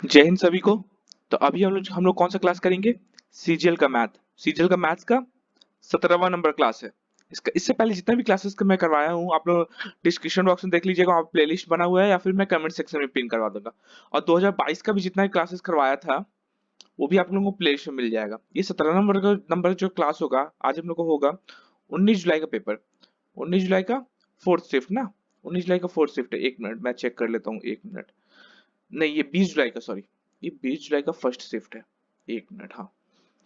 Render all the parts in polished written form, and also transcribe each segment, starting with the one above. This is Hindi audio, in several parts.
जय हिंद सभी को। तो अभी हम लोग कौन सा क्लास करेंगे? सीजीएल का मैथ। सीजीएल का मैथ्स का 17वां नंबर क्लास है। इसका इससे पहले जितना भी क्लासेस का मैं करवाया हूँ, आप लोग डिस्क्रिप्शन बॉक्स में देख लीजिएगा, वहाँ प्लेलिस्ट बना हुआ है, या फिर मैं कमेंट सेक्शन में पिन करवा दूंगा। और 2022 का भी जितना भी क्लासेस करवाया था, वो भी आप लोगों को प्लेलिस्ट में मिल जाएगा। ये 17 नंबर जो क्लास होगा, आज हम लोग को होगा 19 जुलाई का पेपर। 19 जुलाई का फोर्थ शिफ्ट ना। 19 जुलाई का फोर्थ शिफ्ट है। 1 मिनट मैं चेक कर लेता हूँ, 1 मिनट। नहीं, ये 20 जुलाई का, सॉरी। ये 20 जुलाई का फर्स्ट शिफ्ट है। 1 मिनट, हाँ।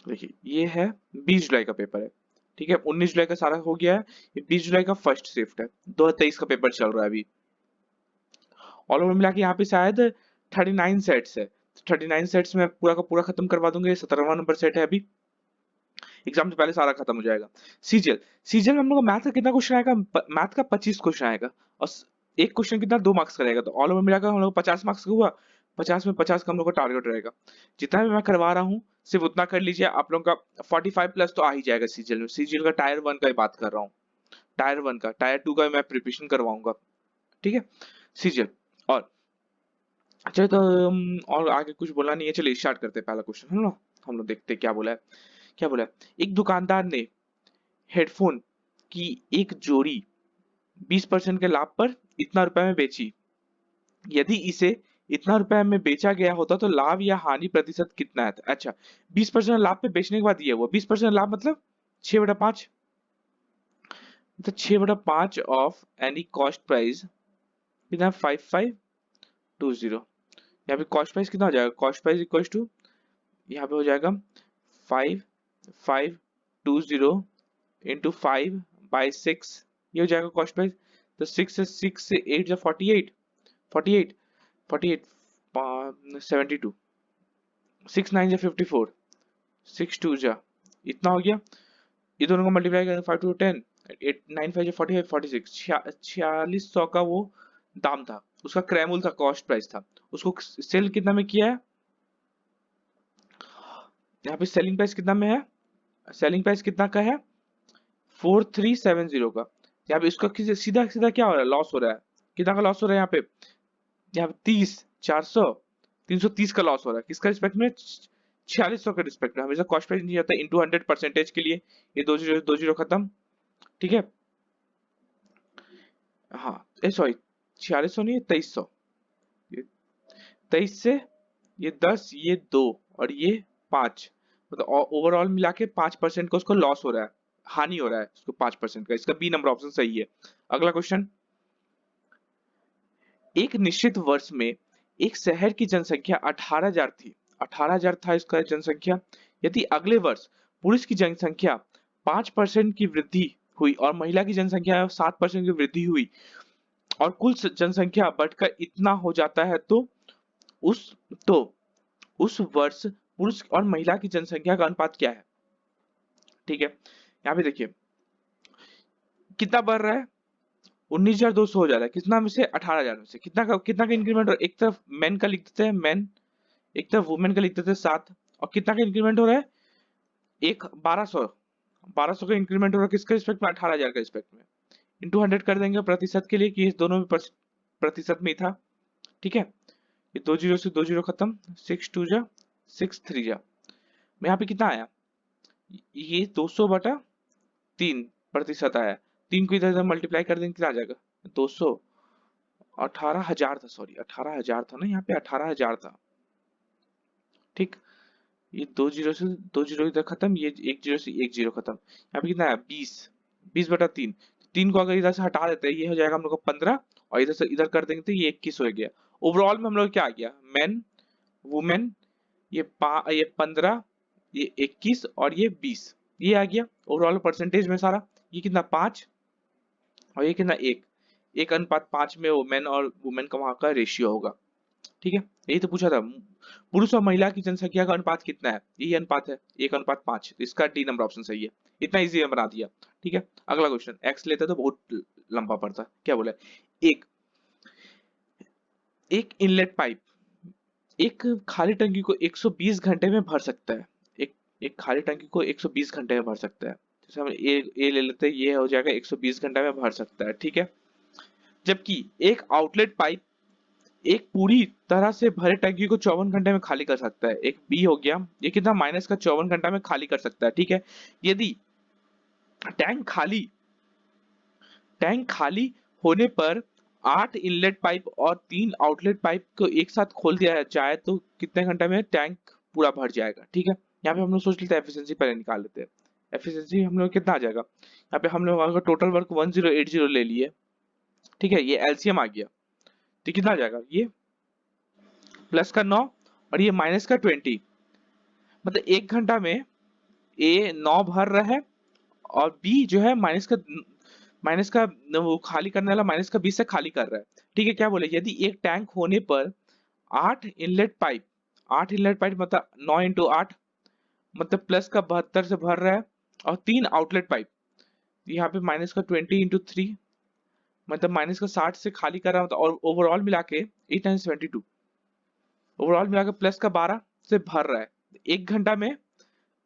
देखिए, ये है 20 जुलाई का पेपर है। ठीक है, 19 जुलाई का सारा हो गया है। ये 20 जुलाई का फर्स्ट शिफ्ट है। 2023 का पेपर चल रहा है अभी। ऑल ओवर मिला के यहाँ पे शायद 39 सेट्स है। 39 सेट्स में पूरा का पूरा खत्म करवा दूंगा। ये 17वां नंबर सेट है अभी। एग्जाम से पहले सारा खत्म हो जाएगा। सीजीएल। सीजीएल में हम लोग को मैथ का कितना क्वेश्चन आएगा? मैथ का 25 क्वेश्चन आएगा। और एक क्वेश्चन कितना, 2 मार्क्स का रहेगा। तो ऑल ओवर मिलाकर हम लोग 50 मार्क्स का हुआ। 50 में 50 का हम लोग का टारगेट रहेगा। जितना भी मैं करवा रहा हूँ, सिर्फ उतना कर लीजिए। आप लोग का 45 प्लस तो आ ही जाएगा सीजीएल में। सीजीएल का टायर 1 का ही बात कर रहा हूँ। टायर 1 का, टायर 2 का मैं प्रिपरेशन करवाऊंगा। ठीक है, सीजीएल। और चलिए, तो और आगे कुछ बोला नहीं है, चलिए स्टार्ट करते हैं पहला क्वेश्चन। हम लोग देखते हैं क्या बोला है। क्या बोला है? एक दुकानदार ने हेडफोन की एक जोड़ी 20% के लाभ पर इतना रुपए में बेची। यदि इसे इतना रुपए में बेचा गया होता तो लाभ या हानि प्रतिशत कितना है? अच्छा, 20% लाभ पे बेचने के बाद ये हुआ 20% लाभ, मतलब 6/5। तो 6/5 ऑफ एनी कॉस्ट प्राइस कितना? 5520। यहाँ पे कॉस्ट प्राइस कितना हो जाएगा? कॉस्ट प्राइस इक्वल टू, यहाँ पे हो जाएगा 5520 इंटू 5/6। ये हो जाएगा कॉस्ट प्राइस। तो 6 से 48, 48, 48, 72, 6 9 जा 54, 6 2 जा, इतना हो गया। ये दोनों को मल्टीप्लाई करें, 5 2 10, 8 9 5 जा 45, 46, 4600 का वो दाम था। उसका क्रैमुल था, कॉस्ट प्राइस था। उसको सेल कितना में किया है? यहाँ पे सेलिंग प्राइस कितना में है? सेलिंग प्राइस कितना का है? 4370 का। यहाँ पे इसका सीधा सीधा क्या हो रहा है? लॉस हो रहा है। कितना का लॉस हो रहा है यहाँ पे? यहाँ पे 30, 400, 330 का लॉस हो रहा है। किसका रिस्पेक्ट में? 4600 के रिस्पेक्ट में। हमेशा कॉस्ट प्राइस नहीं जाता इंटू 100% के लिए। ये दो जीरो खत्म। ठीक है, हाँ। सॉरी, 4600 नहीं, 2300। ये 23 से ये 10, ये 2 और ये 5, मतलब ओवरऑल मिला के 5% का उसको लॉस हो रहा है, हानि हो रहा है उसको 5% का। इसका बी नंबर ऑप्शन सही है। अगला क्वेश्चन। एक निश्चित वर्ष में एक शहर की जनसंख्या 18,000 थी। 18,000 था इसका जनसंख्या। यदि अगले वर्ष पुरुष की जनसंख्या 5% की वृद्धि हुई और महिला की जनसंख्या 7% की वृद्धि हुई, और कुल जनसंख्या बढ़कर इतना हो जाता है, उस तो उस वर्ष पुरुष और महिला की जनसंख्या का अनुपात क्या है? ठीक है, यहाँ पे देखिए कितना बढ़ रहा है। 19,200 हो जा रहा है। कितना में से? 18,000 में से। कितना का इंक्रीमेंट? एक तरफ मैन का लिख देते हैं, मैन। एक तरफ वुमेन का लिख देते हैं 7। और कितना का इंक्रीमेंट हो रहा है? एक 1200। 1200 का इंक्रीमेंट हो रहा है किसके रिस्पेक्ट में? 18,000 के रिस्पेक्ट में। इंटू 100 कर देंगे प्रतिशत के लिए, कि इस दोनों में प्रतिशत में ही था। ठीक है, ये 2 जीरो से 2 जीरो खत्म। 6 2 जा 6 3 जा। यहाँ पे कितना आया? ये 200/3 प्रतिशत आया। 3 को इधर इधर मल्टीप्लाई कर देंगे, कितना आ जाएगा? 200। 18,000 था, सॉरी 18,000 था ना, यहाँ पे 18,000 था। ठीक, ये 2 जीरो से 2 जीरो इधर खत्म, ये 1 जीरो से 1 जीरो खत्म। यहाँ पे कितना है? 20। 20/3। 3 को अगर इधर से हटा देते हैं, ये हो जाएगा हम लोग को 15। और इधर से इधर कर देंगे तो ये 21 हो गया। ओवरऑल में हम लोग क्या आ गया? मैन, वुमेन, ये 15, ये 21 और ये 20, ये आ गया ओवरऑल परसेंटेज में सारा। ये कितना? 5। और ये कितना? 1। 1:5 में वो मैन और वुमेन का वहां का रेशियो होगा। ठीक है, यही तो पूछा था। पुरुष और महिला की जनसंख्या का अनुपात कितना है? यही अनुपात है, 1:5। इसका डी नंबर ऑप्शन सही है। इतना इजी बना दिया। ठीक है, अगला क्वेश्चन। एक्स लेते तो बहुत लंबा पड़ता। क्या बोला है? एक एक इनलेट पाइप एक खाली टंकी को 120 घंटे में भर सकता है। एक एक खाली टंकी को 120 घंटे में भर सकता है। जैसे हम ए ले लेते हैं, ये हो जाएगा 120 घंटे में भर सकता है। ठीक है, जबकि एक आउटलेट पाइप एक पूरी तरह से भरे टंकी को 54 घंटे में खाली कर सकता है। एक बी हो गया, ये कितना माइनस का 54 घंटा में खाली कर सकता है, ठीक है। यदि टैंक खाली टैंक खाली होने पर 8 इनलेट पाइप और 3 आउटलेट पाइप को एक साथ खोल दिया जाए तो कितने घंटे में टैंक पूरा भर जाएगा, ठीक है। यहाँ पे हम लोग सोच लेते हैं, एफिशिएंसी पहले निकाल लेते हैं। एफिशिएंसी हम लोग कितना आ जाएगा, यहाँ पे हम लोग अगर टोटल वर्क 1080 ले लिए, ठीक है, ये एलसीएम आ गया, तो कितना आ जाएगा, ये प्लस का 9 और ये माइनस का 20, मतलब 1 घंटा में ए 9 भर रहा है और बी जो है माइनस का वो खाली करने वाला माइनस का 20 से खाली कर रहा है, ठीक है। क्या बोले, यदि एक टैंक होने पर 8 इनलेट पाइप मतलब 9 × 8 मतलब प्लस का 72 से भर रहा है और 3 आउटलेट पाइप, यहाँ पे माइनस का 20 × 3 मतलब माइनस का 60 से खाली कर रहा है, और ओवरऑल मिला के 8 × 72 ओवरऑल मिला के प्लस का 12 से भर रहा है। 1 घंटा में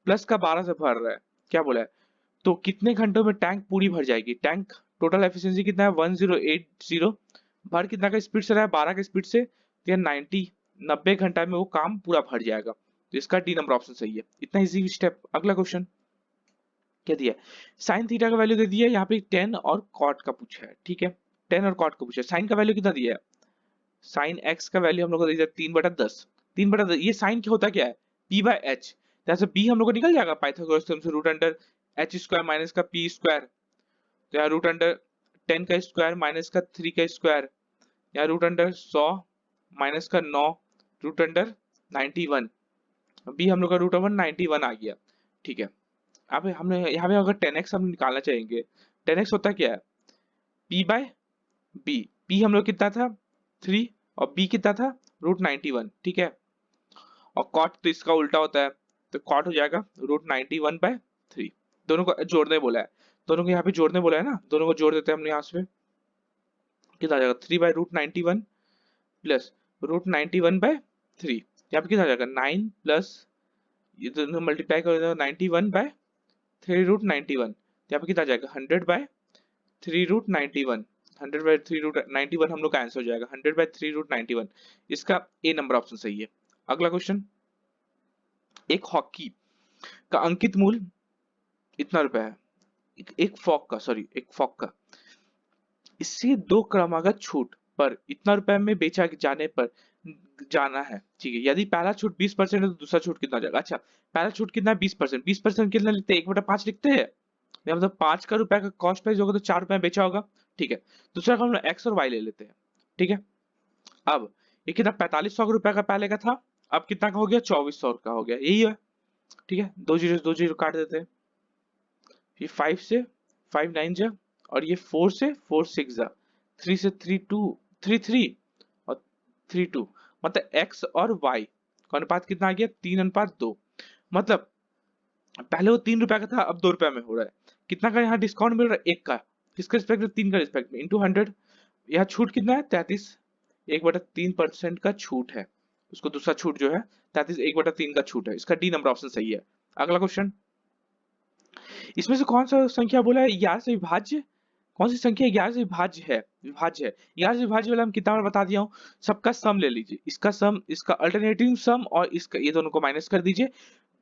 प्लस का 12 से भर रहा है, क्या बोला है, तो कितने घंटों में टैंक पूरी भर जाएगी। टैंक टोटल एफिशिएंसी कितना है 1080, भर कितना का स्पीड से रहा है 12 के स्पीड से, तो 90 घंटा में वो काम पूरा भर जाएगा। तो इसका डी नंबर ऑप्शन सही है। इतना इजी स्टेप। अगला क्वेश्चन क्या दिया है, साइन थीटा का वैल्यू दे दिया है, यहाँ पे टेन और कॉट का पूछा है, ठीक है। टेन और कॉट का पूछा है। साइन का वैल्यू कितना दिया है, साइन एक्स का वैल्यू हम लोग को दे दिया 3/10। 3/10 ये साइन क्या होता क्या है, पी बाय एच, जैसे बी हम लोग को निकल जाएगा पाइथागोरस थ्योरम से, root under H square minus का पी स्क्वायर, तो यहाँ रूट अंडर 10 का स्क्वायर माइनस का 3 का स्क्वायर, यहाँ रूट अंडर 100 माइनस का 9 रूट अंडर 91, बी हम लोग का रूट अंडर 91 आ गया, ठीक है। अब हमने यहाँ पे अगर 10x हम निकालना चाहेंगे, 10x होता क्या है, p बाय बी, p हम लोग कितना था 3 और b कितना था √91, ठीक है। और cot तो इसका उल्टा होता है, तो cot हो जाएगा √91/3। दोनों को जोड़ने बोला है, दोनों को यहाँ पे जोड़ने बोला है ना, दोनों को जोड़ देते हैं हमने यहाँ से, कितना आ जाएगा 3/√91 प्लस √91/3, यहाँ पे कितना आ जाएगा 9 प्लस ये दोनों मल्टीप्लाई कर देना 91/3√91, यहाँ पे कितना आ जाएगा 100/3√91, 100/3√91 हम लोग का आंसर हो जाएगा 100/3√91। इसका ए नंबर ऑप्शन सही है। अगला क्वेश्चन, एक हॉकी का अंकित मूल्य इतना रुपए है, एक फॉक का इससे 2 क्रमागत छूट पर इतना रुपए में बेचा जाने पर जाना है, ठीक है। यदि पहला छूट 20% है तो दूसरा छूट कितना हो जाएगा। अच्छा, पहला छूट कितना है 20%, 20% कितना लिखते हैं 1/5 लिखते हैं, मतलब 5 का रुपए का कॉस्ट प्राइस होगा तो 4 रुपए में बेचा होगा, ठीक है। दूसरा का हम लोग एक्स और वाई ले लेते हैं, ठीक है। अब ये कितना 4500 रुपए का पहले का था, अब कितना का हो गया 2400 का हो गया, यही है, ठीक है। दो जीरो काट देते हैं, ये 5 से 5 9 जा, और ये 4 से 4 6 जा, 3 से 3 2 3 3 और 3 2, मतलब x और y का अनुपात कितना आ गया 3:2, मतलब पहले वो 3 रुपए का था अब 2 रुपए में हो रहा है। कितना का यहाँ डिस्काउंट मिल रहा है, 1 का, किसके रिस्पेक्ट में 3 का रिस्पेक्ट में, इंटू 100, यहाँ छूट कितना है 33, 1/3% का छूट है, उसको दूसरा छूट जो है 33 1/3 का छूट है। इसका डी नंबर ऑप्शन सही है। अगला क्वेश्चन, इसमें से कौन सा संख्या बोला है 11 से विभाज्य, कौन सी संख्या 11 से विभाज्य है 11 से विभाज्य वाला हम कितना बार बता दिया हूँ, सबका सम ले लीजिए, इसका सम, इसका अल्टरनेटिव सम और इसका, ये दोनों को माइनस कर दीजिए,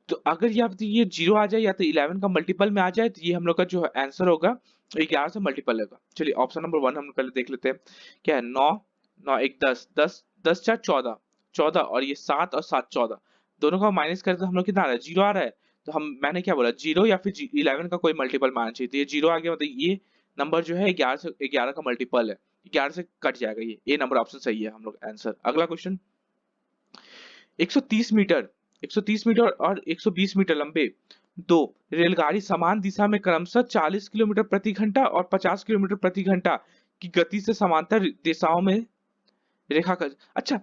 तो अगर ये 0 आ जाए या तो 11 का मल्टीपल में आ जाए तो ये हम लोग का जो आंसर होगा 11 से मल्टीपल होगा। चलिए ऑप्शन नंबर 1 हम पहले देख लेते हैं, क्या है 9 9 1 10 10 10 4 14 14 और ये 7 और 7 14, दोनों का माइनस करते तो हम लोग कितना आ रहा है 0 आ रहा है, तो हम मैंने क्या बोला 0 या फिर 11 का कोई मल्टीपल में आना चाहिए, तो ये 0 आ गया, मतलब ये नंबर जो है 11 का मल्टीपल है, 11 से कट जाएगा, ये ए नंबर ऑप्शन सही है हम लोग आंसर। अगला क्वेश्चन, 130 मीटर 130 मीटर और 120 मीटर लंबे दो रेलगाड़ी समान दिशा में क्रमशः 40 किलोमीटर प्रति घंटा और 50 किलोमीटर प्रति घंटा की गति से समांतर दिशाओं में रेखा कर, अच्छा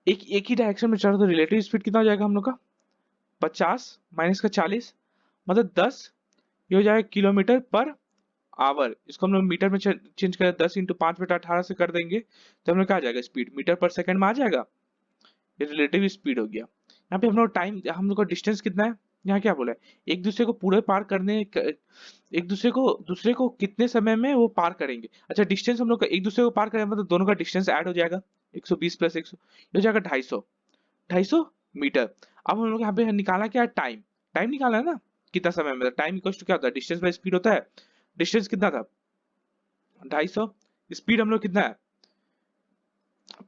एक ही डायरेक्शन में चल रहा तो रिलेटिव स्पीड कितना हो जाएगा हम लोग का 50 माइनस का 40, मतलब 10, ये हो जाएगा किलोमीटर पर आवर, इसको हम लोग मीटर में चेंज कर 10 × 5/18 से कर देंगे तो हम लोग क्या आ जाएगा स्पीड मीटर पर सेकंड में आ जाएगा, ये रिलेटिव स्पीड हो गया। यहाँ पे हम लोग टाइम, हम लोग का डिस्टेंस कितना है, यहाँ क्या बोला है एक दूसरे को पूरे पार करने एक दूसरे को कितने समय में वो पार करेंगे। अच्छा डिस्टेंस हम लोग का एक दूसरे को पार करें मतलब दोनों का डिस्टेंस ऐड हो जाएगा, 120 प्लस 100 ये हो जाएगा 250 मीटर। अब हम लोग यहाँ पे निकाला क्या, टाइम, टाइम निकाला है ना, कितना समय में, टाइम इक्वल टू क्या होता है, डिस्टेंस बाय स्पीड होता है। डिस्टेंस कितना था 250, स्पीड हम लोग कितना है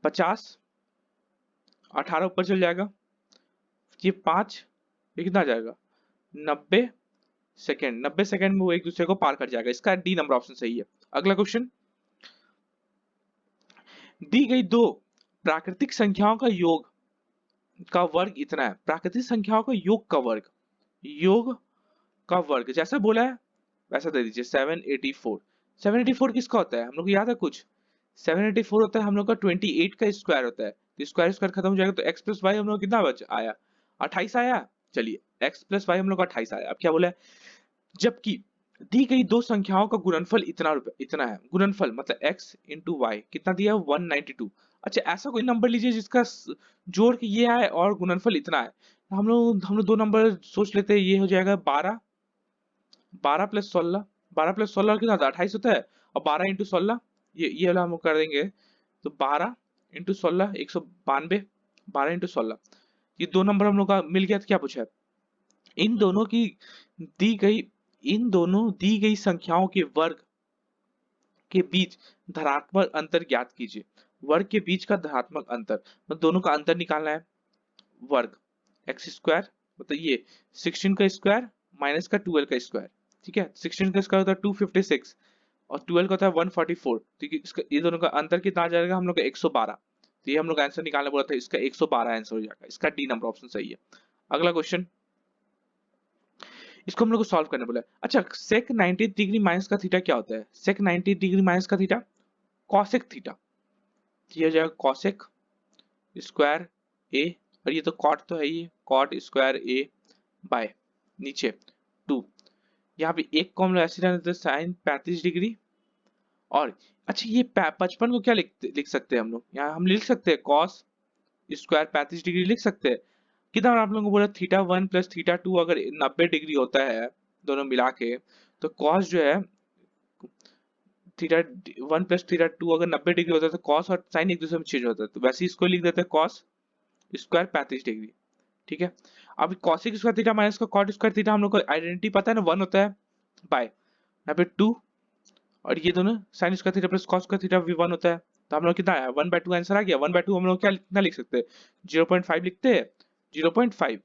50, 18 ऊपर चल जाएगा, ये 5, ये कितना आ जाएगा 90 सेकेंड, 90 सेकेंड में वो एक दूसरे को पार कर जाएगा। इसका डी नंबर ऑप्शन सही है। अगला क्वेश्चन, दी गई दो प्राकृतिक संख्याओं का योग का वर्ग इतना है। प्राकृतिक संख्याओं का योग का वर्ग, योग का वर्ग जैसा बोला है वैसा दे दीजिए। 784, 784 किसका होता है हम लोग को याद है कुछ, 784 होता है हम लोग का 28 का स्क्वायर होता है, तो स्क्वायर स्क्वायर खत्म हो जाएगा, तो x प्लस वाई हम लोग कितना बच आया 28 आया। चलिए x प्लस वाई हम लोग का 28 आया। अब क्या बोला है, जबकि दी गई दो संख्याओं का गुणनफल इतना है, गुणनफल मतलब x इंटू वाई कितना दिया 192। अच्छा ऐसा कोई नंबर लीजिए जिसका जोड़ के ये आए और गुणनफल इतना है। हम लोग दो नंबर सोच लेते हैं, ये हो जाएगा 12, 12 प्लस 16, 12 प्लस 16 कितना होता है 28 होता है, और 12 इंटू 16 ये वाला हम लोग कर देंगे, तो 12 इंटू 16 192, 12 इंटू 16 ये दो नंबर हम लोग का मिल गया। तो क्या पूछा है, इन दोनों की दी गई इन दोनों दी गई संख्याओं के वर्ग के बीच धनात्मक अंतर ज्ञात कीजिए। वर्ग के बीच का धनात्मक अंतर मतलब दोनों का अंतर निकालना है। वर्ग एक्स स्क्वायर मतलब ये 16 का स्क्वायर माइनस का 12 का स्क्वायर, ठीक है, 16 का स्क्वायर होता है 256 और 12 का होता है 144, ठीक है, इसका ये दोनों का अंतर कितना आ जाएगा हम लोग का 112। तो ये हम लोग आंसर निकालने बोला था, इसका 112 आंसर हो जाएगा। इसका डी नंबर ऑप्शन सही है। अगला क्वेश्चन, इसको हम लोग को सॉल्व करने बोला है। अच्छा सेक 90 डिग्री माइनस का थीटा क्या होता है, सेक 90 डिग्री माइनस का थीटा कॉसेक थीटा, ये हो जाएगा कॉसेक स्क्वायर ए, और ये तो कॉट तो है ही, कॉट स्क्वायर ए बाय नीचे 2, यहाँ पे एक को हम लोग ऐसे रहने देते साइन 35 डिग्री, और अच्छा ये 55 को क्या लिख सकते हैं हम लोग, यहाँ हम लिख सकते हैं कॉस स्क्वायर 35 डिग्री लिख सकते हैं। कितना आप लोगों को बोला थीटा 1 प्लस थीटा 2 अगर 90 डिग्री होता है दोनों मिला के, तो कॉस जो है थीटा 1 प्लस थीटा 2 अगर 90 डिग्री होता है तो कॉस और साइन एक दूसरे में चेंज होता है, तो वैसे इसको लिख देते हैं कॉस स्क्वायर 35 डिग्री, ठीक है। अब कॉसिक स्क्वायर थीटा माइनस का कॉट स्क्वायर थीटा हम लोग को आइडेंटिटी पता है ना, 1 होता है बाय यहाँ पे 2, और ये दोनों sine square theta plus cos square theta भी 1 होता है, तो हम लोग कितना आया 1/2 आंसर आ गया। 1/2 हम लोग क्या कितना लिख सकते हैं 0.5 लिखते हैं, 0.5,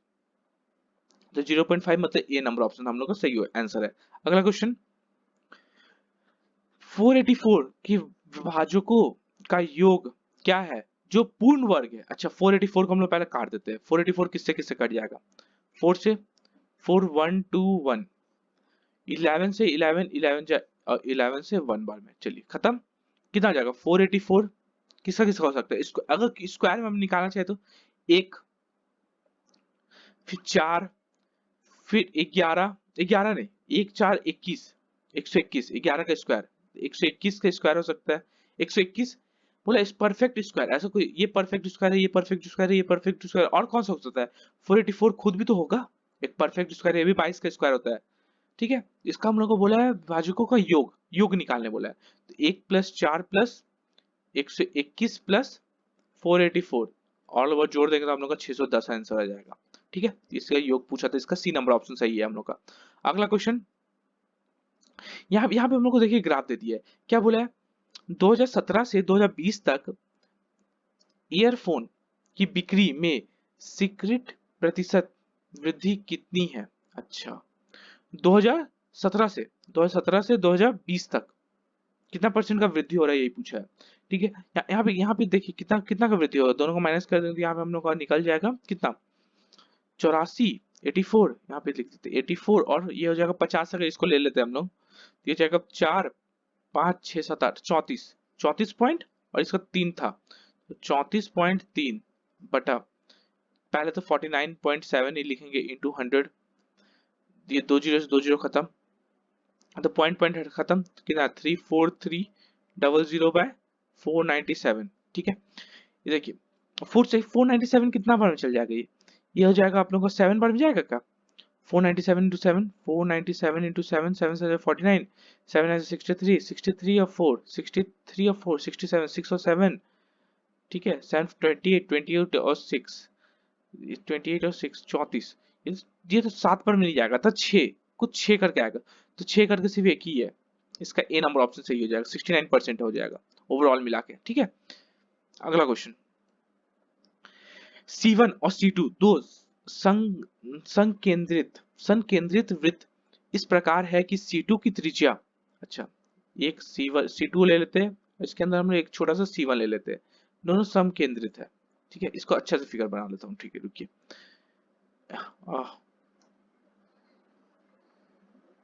तो 0.5 मतलब ए नंबर ऑप्शन हम लोग का सही आंसर है। अगला क्वेश्चन, 484 के विभाजकों का योग क्या है जो पूर्ण वर्ग है। अच्छा 484 को हम लोग पहले काट देते हैं, 484 किससे किससे कट जाएगा, 4 से 4 1 2 1, 11 से 11 11 11 से 1 बार में, चलिए खत्म। कितना आ जाएगा 484 किसका किसका हो सकता है, इसको अगर स्क्वायर में हम निकालना चाहे तो 1 फिर 4 फिर 11, 11 नहीं 1 4 21, 121, 11 का स्क्वायर 121 का स्क्वायर हो सकता है, 121 बोला इस परफेक्ट स्क्वायर, ऐसा कोई ये परफेक्ट स्क्वायर है, ये परफेक्ट स्क्वायर है, ये परफेक्ट स्क्वायर और कौन सा हो सकता है, 484 खुद भी तो होगा एक परफेक्ट स्क्वायर, ये भी 22 का स्क्वायर होता है, ठीक है। इसका हम लोग को बोला है भाजकों का योग निकालने बोला है, तो 1 plus 4 plus 121 plus 484 all over जोड़ देंगे तो हम लोग का 610 आंसर आ जाएगा, ठीक है। इसका योग पूछा था, इसका सी नंबर ऑप्शन सही है हम लोग का। अगला क्वेश्चन, यहाँ पे हम लोग को देखिए ग्राफ दे दिया है, क्या बोला है 2017 से 2020 तक ईयरफोन की बिक्री में सीक्रेट प्रतिशत वृद्धि कितनी है। अच्छा 2017 से 2020 तक कितना परसेंट का वृद्धि हो रहा है यही पूछा है, ठीक है। यहाँ पे देखिए कितना कितना का वृद्धि होगा, दोनों को माइनस कर देंगे, यहाँ पे हम लोग का निकल जाएगा कितना 84 84, यहाँ पे लिख देते 84 और ये हो जाएगा 50, अगर इसको ले लेते हैं हम लोग तो ये जाएगा 4 5 6 7 8 34 पॉइंट और इसका 3 था, तो 34.3 बटा पहले तो 49.7 ही लिखेंगे इंटू 100, ये 2 जीरो से 2 जीरो खत्म, तो पॉइंट खत्म, कितना 343,000/497, ठीक है। ये देखिए 497 कितना बार में चल जाएगा, ये हो जाएगा आप लोगों को 7 बार में जाएगा क्या, 497 into 7, 497 into 7, 7 से 49, 7 है 63, 63 और 4, 63 और 4, 67, 6 और 7, ठीक है, 7, 28, 28 और 6, 28 और 6 34, ये तो 7 पर मिल जाएगा था, 6 कुछ 6 करके आएगा, तो 6 करके सिर्फ एक ही है, इसका ए नंबर ऑप्शन सही हो जाएगा, 69% हो जाएगा ओवरऑल मिला के। ठीक है, अगला क्वेश्चन, C1 और C2 दो संकेंद्रित वृत्त इस प्रकार है कि C2 की त्रिज्या, अच्छा एक C1 C2 ले लेते हैं, इसके अंदर हम लोग एक छोटा सा C1 ले लेते हैं, दोनों समकेंद्रित है। ठीक है, इसको अच्छा से फिगर बना लेता हूँ। ठीक है, रुकिए,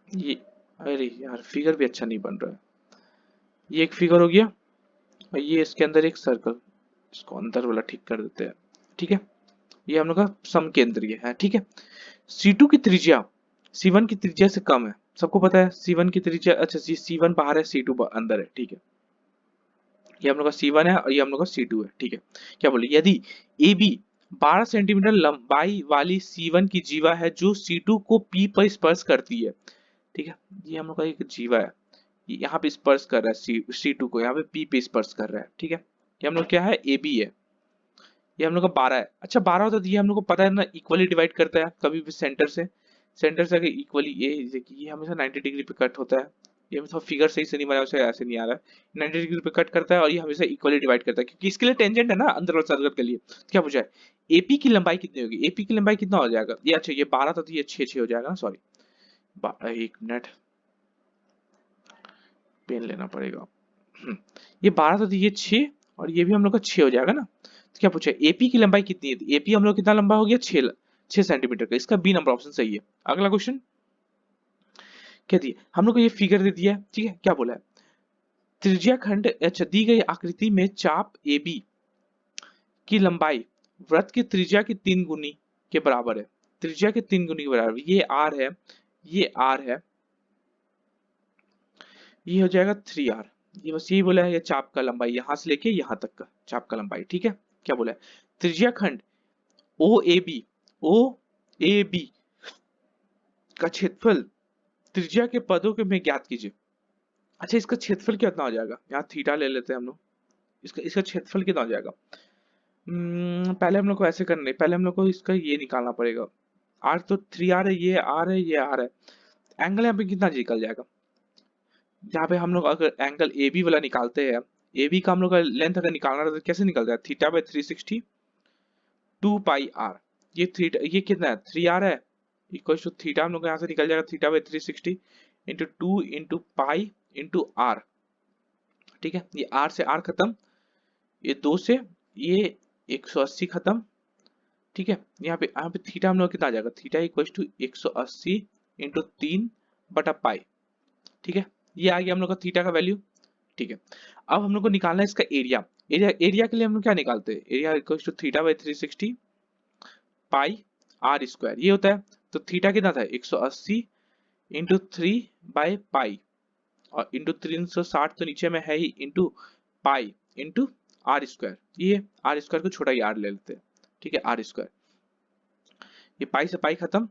ये अरे यार फिगर भी अच्छा नहीं बन रहा है। ये एक फिगर हो गया, और ये इसके अंदर एक सर्कल, इसको अंदर वाला ठीक कर देते हैं। ठीक है, ये हम लोग का समकेंद्रीय है। ठीक है, C2 की त्रिज्या C1 की त्रिज्या से कम है, सबको पता है C1 की त्रिज्या, अच्छा C1 बाहर है, C2 अंदर है। ठीक है, ये हम लोग का C1 है और ये हम लोग का C2 है। ठीक है, क्या बोले, यदि AB 12 सेंटीमीटर लंबाई वाली C1 की जीवा है जो C2 को P पर स्पर्श करती है। ठीक है, ये हम लोग का एक जीवा है, यहाँ पे स्पर्श कर रहा है C2 को, यहाँ पे P पे स्पर्श कर रहा है। ठीक है, ये हम लोग क्या है, AB है, ये हम लोग का 12 है। अच्छा 12 होता है तो ये हम लोग को पता है ना, इक्वली डिवाइड करता है कभी भी सेंटर से अगर इक्वली, ये हमेशा 90 डिग्री पे कट होता है, ये थोड़ा फिगर सही से नहीं बना, उसे ऐसे नहीं आ रहा है, 90 डिग्री पे कट करता है और ये हमेशा इक्वली डिवाइड करता है, क्योंकि इसके लिए टेंजेंट है ना अंदर वाले सर्कल के लिए। तो क्या पूछा है, एपी की लंबाई कितनी होगी, एपी की लंबाई कितना हो जाएगा, ये अच्छा ये 12 था तो ये 6 हो जाएगा ना, सॉरी एक मिनट, पेन लेना पड़ेगा। ये 12 था तो ये 6, और ये भी हम लोग का 6 हो जाएगा ना। तो क्या पूछा, एपी की लंबाई कितनी है, एपी हम लोग कितना लंबा हो गया, 6 सेंटीमीटर का, इसका बी नंबर ऑप्शन सही है। अगला क्वेश्चन क्या दिया हम लोग को, ये फिगर दे दिया है। ठीक है, क्या बोला है, त्रिज्या खंड, अच्छा दी गई आकृति में चाप AB की लंबाई वृत्त की त्रिज्या की 3 गुनी के बराबर है, त्रिज्या के 3 गुनी के बराबर, ये R है, ये R है, ये हो जाएगा 3R। ये बस यही बोला है, ये चाप का लंबाई यहां से लेके यहां तक का चाप का लंबाई। ठीक है, क्या बोला है, त्रिज्या खंड ओ ए बी का क्षेत्रफल त्रिज्या के पदों के में ज्ञात कीजिए। अच्छा इसका क्षेत्रफल कितना हो जाएगा, यहाँ थीटा ले लेते हैं हम लोग, इसका इसका क्षेत्रफल कितना हो जाएगा। पहले हम लोग को ऐसे करना है, पहले हम लोग को इसका ये निकालना पड़ेगा, आर तो 3R है, ये R है, ये R है, एंगल यहाँ पे कितना निकल जाएगा, यहाँ पे हम लोग अगर एंगल ए बी वाला निकालते हैं, ए बी का हम लोग का लेंथ अगर निकालना है तो कैसे निकलता है, थीटा बाई 360 2 पाई R, ये थीटा ये कितना है 3R है, इक्वल टू थीटा हम लोग यहाँ से निकल जाएगा theta by 360 into 2 into pi into R। ठीक है, ये R से R खत्म, ये 2 से ये 180 खत्म। ठीक है, यहाँ पे थीटा हम लोग कितना आ जाएगा, थीटा इक्वल टू 180 इंटू 3/पाई। ठीक है, ये आ गया हम लोग का थीटा का वैल्यू। ठीक है, अब हम लोग को निकालना है इसका एरिया, एरिया के लिए हम लोग क्या निकालते हैं, area equal to theta by 360 pi R², ये होता है। तो थीटा कितना था 180 इंटू 3/पाई, और इंटू 360 तो नीचे में है ही, इंटू पाई इंटू R², ये R² को छोटा ही R ले लेते हैं। ठीक है, R², ये पाई से पाई खत्म,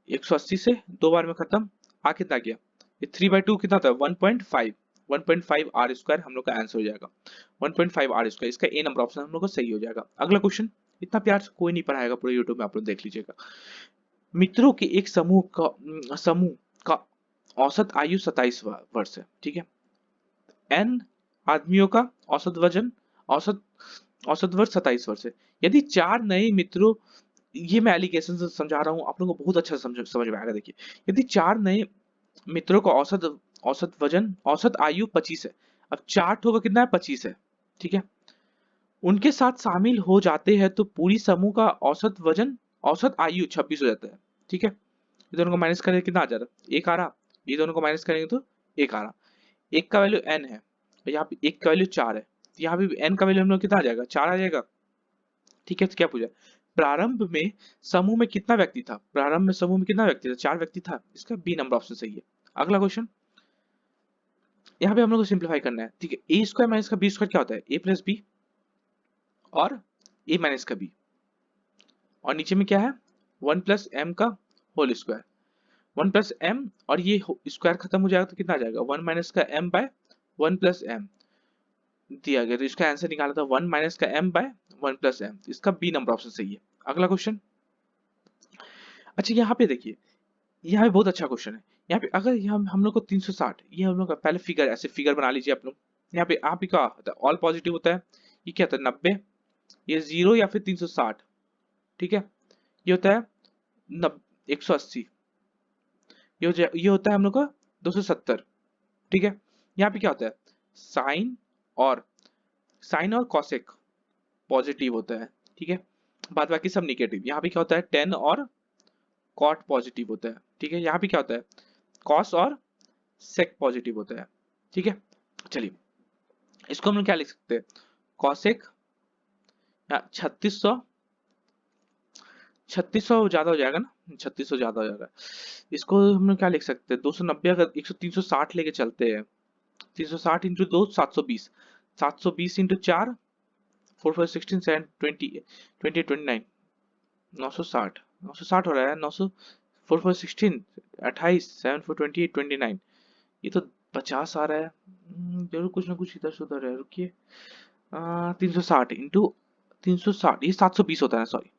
180 से 2 बार में खत्म, आ कितना गया, ये 3/2 कितना था 1.5, 1.5 R² हम लोग का आंसर हो जाएगा, 1.5 R², इसका ए नंबर ऑप्शन हम लोग का सही हो जाएगा। अगला क्वेश्चन, इतना प्यार से कोई नहीं पढ़ाएगा पूरे यूट्यूब में, आप लोग देख लीजिएगा। मित्रों के एक समूह का औसत आयु 27 वर्ष है। ठीक है, n आदमियों का औसत वजन, औसत औसत वर्ष 27 वर्ष है। यदि 4 नए मित्रों, ये मैं एलिगेशन से समझा रहा हूँ, आप लोगों को बहुत अच्छा समझ में आएगा। देखिए, यदि 4 नए मित्रों का औसत औसत वजन, औसत आयु 25 है, अब चार्ट होगा कितना है 25 है। ठीक है, उनके साथ शामिल हो जाते हैं तो पूरी समूह का औसत वजन, औसत आयु 26 हो जाता है। ठीक है, ये दोनों को माइनस करेंगे कितना आ जा रहा है, एक आ रहा, ये दोनों को माइनस करेंगे तो एक आ रहा, एक का वैल्यू n है, यहाँ पे एक का वैल्यू 4 है, तो यहाँ पे n का वैल्यू हम लोग कितना आ जाएगा, 4 आ जाएगा। ठीक है, तो क्या पूछा, प्रारंभ में समूह में कितना व्यक्ति था, प्रारंभ में समूह में कितना व्यक्ति था, 4 व्यक्ति था, इसका बी नंबर ऑप्शन सही है। अगला क्वेश्चन, यहाँ पे हम लोग को सिंप्लीफाई करना है। ठीक है, A² माइनस का B² क्या होता है, A प्लस बी और A माइनस का बी, और नीचे में क्या है 1 प्लस एम का होल स्क्वायर, 1 प्लस एम, और ये स्क्वायर खत्म हो जाएगा तो कितना आ जाएगा 1 माइनस का m बाय 1 प्लस एम, दिया गया, तो इसका आंसर निकाला था 1 माइनस का m बाय 1 प्लस m, इसका बी नंबर ऑप्शन सही है। अगला क्वेश्चन। अच्छा यहाँ पे देखिए, यहाँ पे बहुत अच्छा क्वेश्चन है। यहाँ पे अगर ये हम लोग को 360, ये हम लोग का पहले फिगर, ऐसे फिगर बना लीजिए आप लोग। यहाँ पे क्या होता है, ऑल पॉजिटिव होता है। ये क्या होता है 90, ये 0 या फिर 360, ठीक है। ये होता है 180, ये होता है हम लोग का 270, ठीक है। यहाँ पे क्या होता है, साइन और कॉसेक पॉजिटिव होता है, ठीक है। बाद बाकी सब निगेटिव। यहाँ पे क्या होता है, टेन और कॉट पॉजिटिव होता है, ठीक है। यहाँ पे क्या होता है, कॉस और सेक पॉजिटिव होता है, ठीक है। चलिए इसको हम लोग क्या लिख सकते हैं, कॉसेक या 3600 ज्यादा हो जाएगा ना, 3600 ज्यादा हो जाएगा। इसको हम लोग क्या लिख सकते हैं, 290, अगर 360 लेके चलते हैं, 360 इंटू 2 720, 720 इंटू 4 4 4 16 7 20 20 29 960, 960 हो रहा है, 900 4 4 16 28 7 4 28 29, ये तो 50 आ रहा है। जरूर कुछ ना कुछ इधर से उधर है, रुकिए। 360 ये 720 होता है, सॉरी,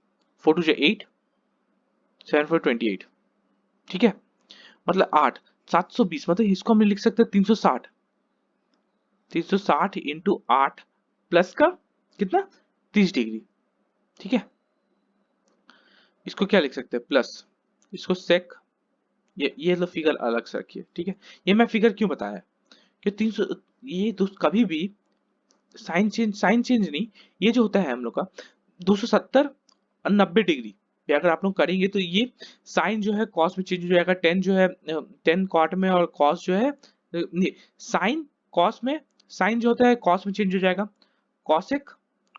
4 2 8 7 4 28, ठीक है। मतलब 8, 720, मतलब इसको हम लिख सकते हैं 360, 360 इंटू 8 प्लस का कितना, 30 डिग्री, ठीक है। इसको क्या लिख सकते हैं, प्लस, इसको सेक, ये लो फिगर अलग से रखिए, ठीक है। ये मैं फिगर क्यों बताया कि 300, ये कभी भी साइन चेंज नहीं, ये जो होता है हम लोग का 270 और 90 डिग्री पे अगर आप लोग करेंगे तो ये साइन जो है कॉस में चेंज हो जाएगा, टेन जो है टेन कॉट में, और कॉस जो है नहीं, साइन कॉस में, साइन जो होता है कॉस में चेंज हो जाएगा, कॉसेक,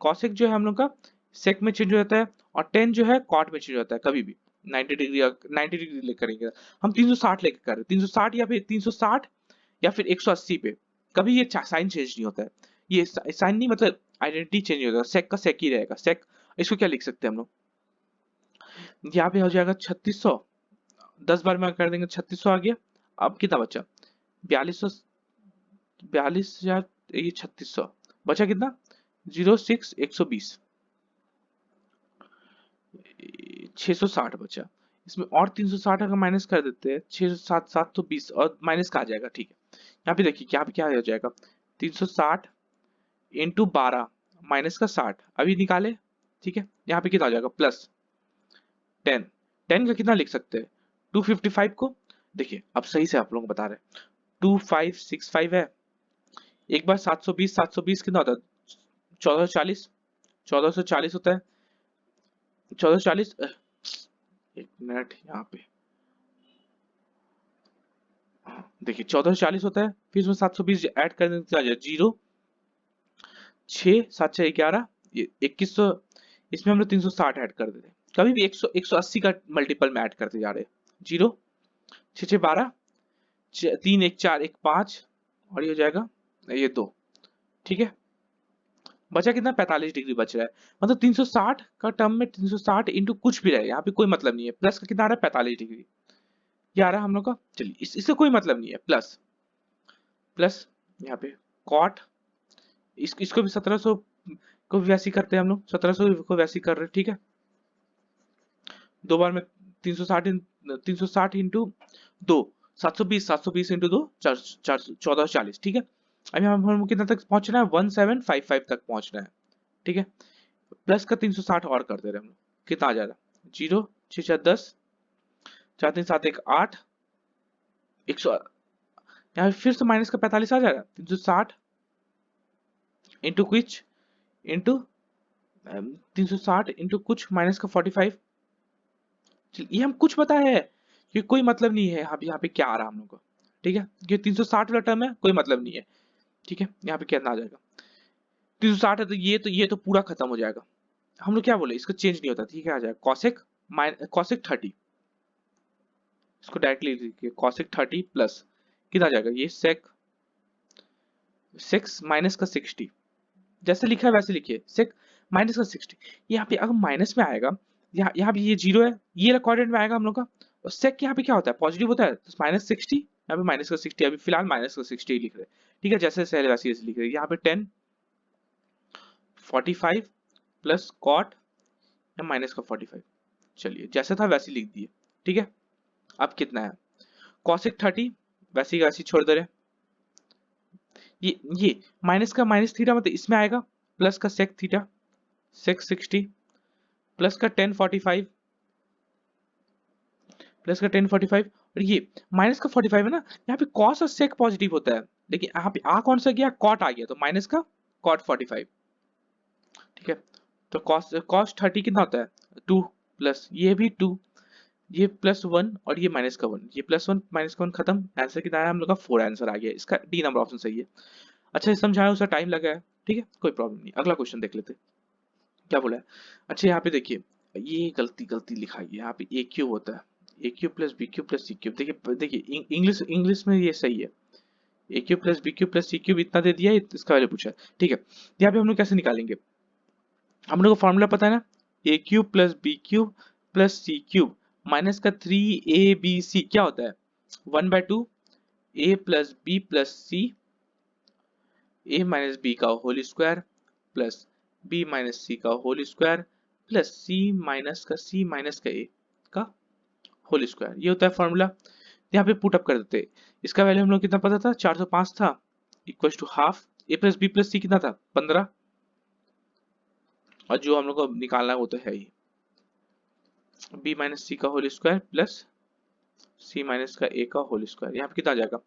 कॉसेक जो है हम लोग का सेक में चेंज हो जाता है, और टेन जो है कॉट में चेंज हो जाता है कभी भी। 90 डिग्री, 90 डिग्री लेकर करेंगे, हम 360 लेकर कर रहे हैं, 360 या फिर 360 या फिर 180 पे, कभी ये साइन चेंज नहीं होता है। ये साइन नहीं, मतलब आइडेंटिटी चेंज नहीं होता, सेक का सेक ही रहेगा, सेक। इसको क्या लिख सकते हैं हम लोग, यहाँ पे हो जाएगा 3600, 10 बार में कर देंगे 3600 आ गया। अब कितना बचा, 4200, 42,000, ये 3600 बचा कितना, 06 120, 660 बचा। इसमें और 360 अगर माइनस कर देते हैं, 607 720 और माइनस का आ जाएगा, ठीक है। यहाँ पे देखिए क्या क्या हो जाएगा, 360 इंटू 12 माइनस का 60 अभी निकाले, ठीक है। यहाँ पे कितना आ जाएगा, प्लस 10, 10 का कितना लिख सकते हैं, 255 को, देखिए अब सही से आप लोगों को बता रहे हैं, 2565 है, एक बार 720, 720 कितना होता है, 1440, 1440 होता है, 1440, एक मिनट यहाँ पे, देखिए 1440 होता है, फिर इसमें 720 ऐड कर देते हैं, 0 6 7 6 11, ये 2100, इसमें हम लोग 360 ऐड कर देते हैं, कभी भी 100 180 का मल्टीपल में ऐड करते जा रहे हैं, 0 6 6 12, 3 1 4 1 5, और ये हो जाएगा ये 2, ठीक है। बचा कितना, 45 डिग्री बच रहा है, मतलब 360 का टर्म में 360 इंटू कुछ भी रहे, यहाँ पे कोई मतलब नहीं है, प्लस का कितना आ रहा है 45 डिग्री, ये आ रहा है हम लोग का। चलिए इससे कोई मतलब नहीं है, प्लस प्लस यहाँ पे कॉट, इसको भी 1700 को भी वैसे ही करते हैं हम लोग, 1700 को वैसे ही कर रहे हैं, ठीक है। दो बार में 360, 360 इंटू 2 720, 720 इंटू 2 1440, ठीक है। अभी हम कितना तक पहुंचना है, 1755 तक पहुंचना है, ठीक है। प्लस का 360 और कर दे रहे हम लोग, कितना आ जाएगा, 0 6 4 10 4 3 7 1 8 100, यहाँ फिर से माइनस का 45 आ जाएगा, 360 इंटू कुछ इंटू 360 इंटू कुछ माइनस का 45, ये हम कुछ पता है कि कोई मतलब नहीं है यहाँ पे क्या आ रहा है हम लोग को, ठीक है। ये 360 वाला टर्म है, कोई मतलब नहीं है, ठीक है। यहाँ पे कितना आ जाएगा, 360 है, तो ये तो पूरा खत्म हो जाएगा। हम लोग क्या बोले, इसको चेंज नहीं होता, ठीक है। आ जाएगा कॉसेक, कॉसेक 30, इसको डायरेक्टली लिखिए, कॉसेक 30 प्लस कितना आ जाएगा, ये सेक 6 माइनस का 60, जैसे लिखा है वैसे लिखिए, सेक माइनस का 60। यहाँ पे अगर माइनस में आएगा, यहाँ भी ये 0 है, ये क्वाड्रेंट में आएगा हम लोग का, और सेक यहाँ पे क्या होता है, पॉजिटिव होता है, तो माइनस 60, यहाँ पे माइनस का 60, अभी फिलहाल माइनस का 60 लिख रहे हैं, ठीक है। जैसे वैसे लिख रहे हैं, यहाँ पे 10 45 प्लस कॉट या माइनस का 45। चलिए जैसा था वैसे लिख दिए, ठीक है। अब कितना है, कॉसेक 30 वैसी का वैसी छोड़ दे रहे। ये माइनस का माइनस थीटा मतलब इसमें आएगा, प्लस का सेक थीटा सेक 60 प्लस का 1045 प्लस का 1045, और ये माइनस का 45 है ना, यहाँ पे कॉस और सेक पॉजिटिव होता है, लेकिन यहाँ पे आ कौन सा गया, कॉट आ गया, तो माइनस का कॉट 45, ठीक है। तो कॉस कॉस 30 कितना होता है 2 प्लस ये भी 2, ये प्लस 1 और ये माइनस का 1, ये प्लस 1 माइनस का 1 खत्म, आंसर कितना आया हम लोग का 4 आंसर आ गया, इसका डी नंबर ऑप्शन सही है। अच्छा ये समझाया, उसका टाइम लगा है, ठीक है, कोई प्रॉब्लम नहीं। अगला क्वेश्चन देख लेते हैं क्या बोला है। अच्छा यहाँ पे देखिए, ये गलती गलती लिखा है, यहाँ पे ए क्यूब होता है, A cube plus B cube plus C cube. देखिए देखिए इंग्लिश इंग्लिश में ये सही है, A cube plus B cube plus C cube इतना दे दिया है, इसका वैल्यू पूछा है, ठीक है। यहाँ पे हम लोग कैसे निकालेंगे, हम लोग को फॉर्मूला पता है ना, A cube plus B cube plus C cube minus का 3ab क्या होता है 1/2 A plus B plus C A minus B का whole square plus B minus C का whole square plus C minus का ए का होल स्क्वायर, ये होता है फॉर्मूला। यहाँ पे पुट अप कर देते हैं, इसका वैल्यू हम लोग कितना पता था 405 था, equal to half A plus B plus C कितना था 15, और जो हम लोग को निकालना है वो तो है ही बी माइनस सी का whole square plus C minus का ए का होल स्क्वायर। यहाँ पे कितना आ जाएगा,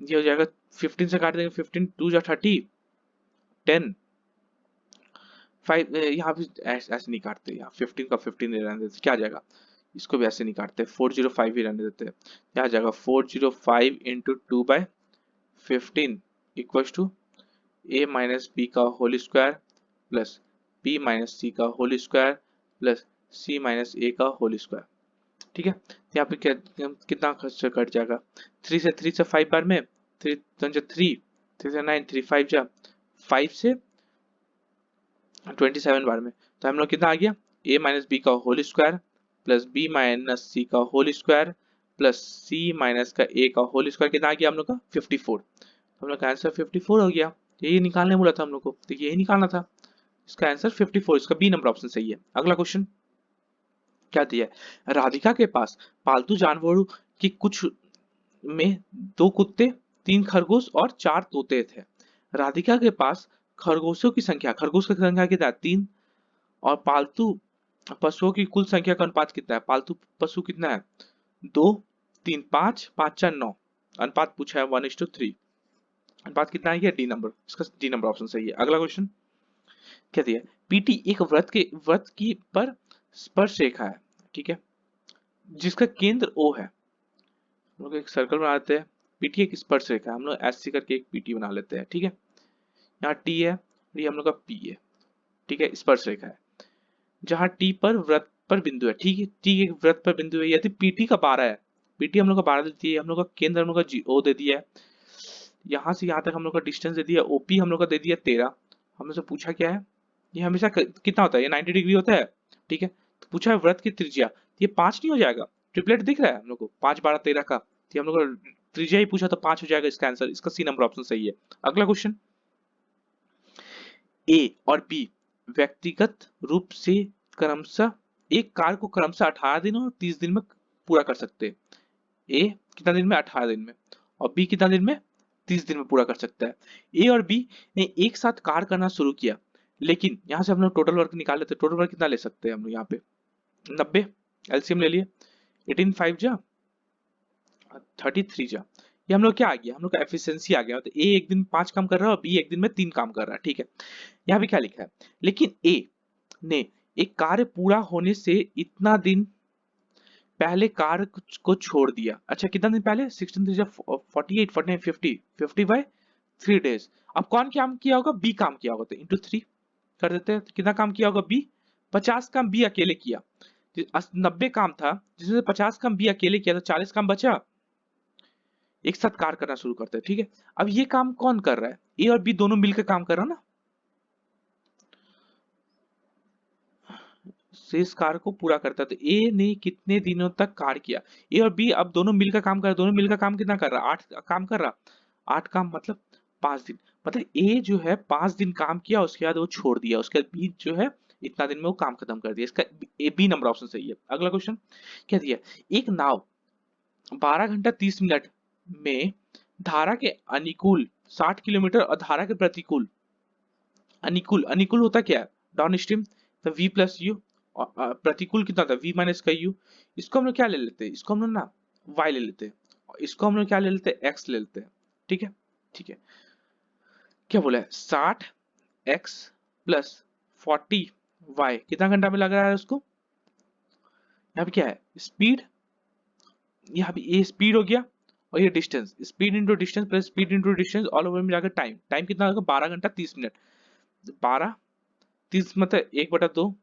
ये हो जाएगा 15 से काट देंगे, 15 2 जा 30 10 5, यहाँ भी ऐसे नहीं काटते, यहाँ 15 का 15 रहने देते, क्या आ जाएगा, इसको भी ऐसे नहीं काटते 405 ही रहने देते हैं, क्या आ जाएगा 405 into 2/15 equal to A minus B का whole square plus B minus C का whole square plus C minus A का होल स्क्वायर, ठीक है। यहाँ पे कितना खर्च कट जाएगा, 3 से 3 से 5 बार में 3 3 3 से 9 3 5 जा 5 से 27 बार में, तो हम लोग कितना आ गया a माइनस बी का whole square plus B minus C का whole square plus C minus का a का होल स्क्वायर, कितना आ गया हम लोग का 54, तो हम लोग का आंसर 54 हो गया। यही निकालने बोला था हम लोग को, तो यही निकालना था, इसका आंसर 54, इसका बी नंबर ऑप्शन सही है। अगला क्वेश्चन क्या दिया है, राधिका के पास पालतू जानवरों की कुछ में 2 कुत्ते 3 खरगोश और 4 तोते थे। राधिका के पास खरगोशों की संख्या, खरगोश की संख्या कितना है 3, और पालतू पशुओं की कुल संख्या का अनुपात कितना है, पालतू पशु कितना है 2 3 5 5 4 9, अनुपात पूछा है 1:3, अनुपात कितना है डी नंबर, इसका डी नंबर ऑप्शन सही है। अगला क्वेश्चन क्या दिया, पीटी एक वृत्त की पर स्पर्श रेखा है, ठीक है, जिसका केंद्र ओ है, हम लोग एक सर्कल बनाते हैं, पीटी एक स्पर्श रेखा है, हम लोग एस सी करके एक पीटी बना लेते हैं, ठीक है। यहाँ टी है, ये हम लोग का पी है, ठीक है, स्पर्श रेखा है, जहां टी पर वृत्त पर बिंदु है, ठीक है, टी एक वृत्त पर बिंदु है, यदि पीटी का 12 है, पीटी हम लोग का 12 देती है, हम लोग का केंद्र हम लोग का ओ दे दिया है, यहाँ से यहाँ तक हम लोग का डिस्टेंस दे दिया, ओपी हम लोग का दे दिया 13, हमने से पूछा क्या है, ये हमेशा कितना होता है, ये 90 डिग्री होता है, ठीक है, तो पूछा है वृत्त की त्रिज्या, ये 5 नहीं हो जाएगा, ट्रिपलेट दिख रहा है हम लोग को 5 12 13 का, तो हम लोग का त्रिज्या ही पूछा तो 5 हो जाएगा इसका आंसर, इसका सी नंबर ऑप्शन सही है। अगला क्वेश्चन, ए और बी व्यक्तिगत रूप से क्रमशः एक कार्य को क्रमशः 18 दिन और 30 दिन में पूरा कर सकते हैं, ए कितना दिन में 18 दिन में, और बी कितना दिन में 30 दिन में पूरा कर सकता है। ए और बी ने एक साथ कार्य करना शुरू किया, लेकिन यहाँ से हम लोग टोटल वर्क निकाल लेते हैं, टोटल वर्क कितना ले सकते हैं हम लोग यहाँ पे 90, एलसीएम ले लिए, 18 5 जा 33 जा, ये हम लोग क्या आ गया, हम लोग का एफिशिएंसी आ गया, तो ए एक दिन 5 काम कर रहा है और बी एक दिन में 3 काम कर रहा है, ठीक है। यहाँ पे क्या लिखा है, लेकिन ए ने एक कार्य पूरा होने से इतना दिन पहले कार्य को छोड़ दिया, अच्छा कितना दिन पहले 16 3 48 49 50 50 बाय 3 डेज, अब कौन काम किया होगा, बी काम किया होगा, तो इंटू 3 कर देते हैं, कितना काम किया होगा बी, 50 काम बी अकेले किया, 90 काम था जिसमें 50 काम बी अकेले किया, तो 40 काम बचा, एक साथ कार्य करना शुरू करते हैं, ठीक है। अब ये काम कौन कर रहा है, ए और बी दोनों मिलकर काम कर रहा है ना, शेष कार्य को पूरा करता है, तो ए ने कितने दिनों तक कार्य किया, ए और बी अब दोनों मिलकर काम कर रहे, दोनों मिलकर काम कितना कर रहा, 8 काम कर रहा, 8 काम मतलब 5 दिन, मतलब ए जो है 5 दिन काम किया, उसके बाद वो छोड़ दिया, उसके बाद बी जो है इतना दिन में वो काम खत्म कर दिया। इसका ए बी नंबर ऑप्शन सही है। अगला क्वेश्चन क्या दिया, एक नाव 12 घंटा 30 मिनट में धारा के अनुकूल 60 किलोमीटर और धारा के प्रतिकूल, अनुकूल अनुकूल होता क्या है, डाउन स्ट्रीम, तो v प्लस यू, और प्रतिकूल कितना था v माइनस का u। इसको हम लोग क्या ले लेते हैं, इसको हम लोग ना y ले लेते हैं, और इसको हम लोग क्या ले लेते हैं, x ले लेते हैं। ठीक है, ठीक है। क्या बोला है, 60x प्लस 40y कितना घंटा में लग रहा है उसको। यहाँ पे क्या है, स्पीड, यहाँ पे ये स्पीड हो गया, और ये distance, speed into distance plus speed into distance all over मिलाकर टाइम, टाइम कितना होगा 12 घंटा 30 मिनट। 12 30 मतलब 1/2,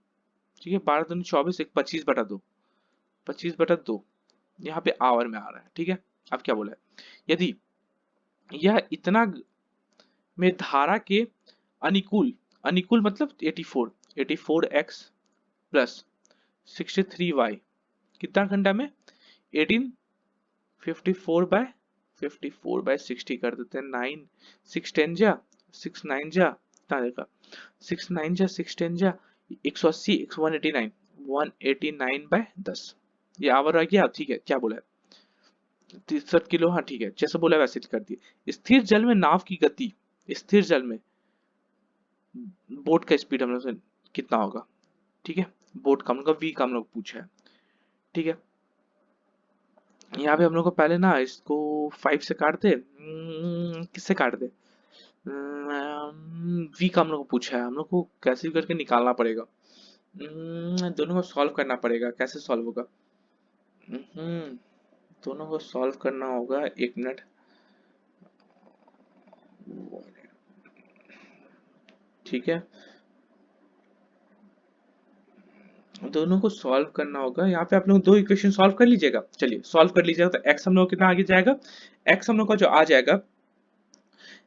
ठीक है, 12×2 = 24, एक 25/2, 25/2 यहाँ पे आवर में आ रहा है। ठीक है, अब क्या बोला है, यदि यह इतना में धारा के अनुकूल, अनुकूल मतलब 84x प्लस 63y कितना घंटा में, 1854/60 कर देते हैं, 9 6 10 जा 6 9 जा कितना देगा, 6 9 जा 6 10 जा 180, 189, 189/10 ये आवर आ गया। ठीक है, क्या बोला है, 63 किलो, हाँ ठीक है, जैसे बोला वैसे कर दिए। स्थिर जल में नाव की गति, स्थिर जल में बोट का स्पीड हम लोग से कितना होगा। ठीक है, बोट का हम लोग का v का हम लोग पूछा है। ठीक है, यहाँ पे हम लोग को पहले ना इसको 5 से काट दे, किससे काट दे, v का हम लोग को पूछा है, हम लोग को कैसे भी करके निकालना पड़ेगा। दोनों को सॉल्व करना पड़ेगा, कैसे सॉल्व होगा, दोनों को सॉल्व करना होगा, 1 मिनट। ठीक है, दोनों को सॉल्व करना होगा। यहाँ पे आप लोग दो इक्वेशन सॉल्व कर लीजिएगा, चलिए सॉल्व कर लीजिएगा। तो x हम लोग कितना आगे जाएगा, x हम लोग का जो आ जाएगा,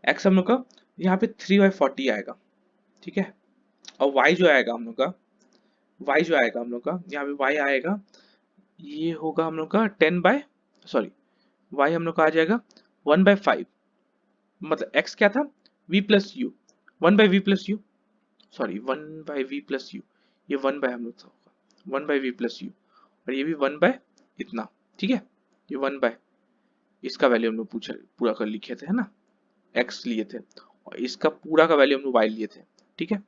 x हम लोग का यहाँ पे 3/40 आएगा। ठीक है, और y जो आएगा हम लोग का, y जो आएगा हम लोग का, यहाँ पे y आएगा, ये होगा हम लोग का 10 बाय, सॉरी y हम लोग का आ जाएगा 1/5, मतलब x क्या था, v plus you, 1/v plus you, sorry 1/v plus you, ये 1 बाय हम लोग का होगा 1/v प्लस यू, और ये भी 1 बाय इतना। ठीक है, ये 1 बाय इसका वैल्यू हम लोग पूछा पूरा कर लिखे थे, है ना, x लिए थे, और इसका पूरा का वैल्यू हम लोग y लिए थे। ठीक है,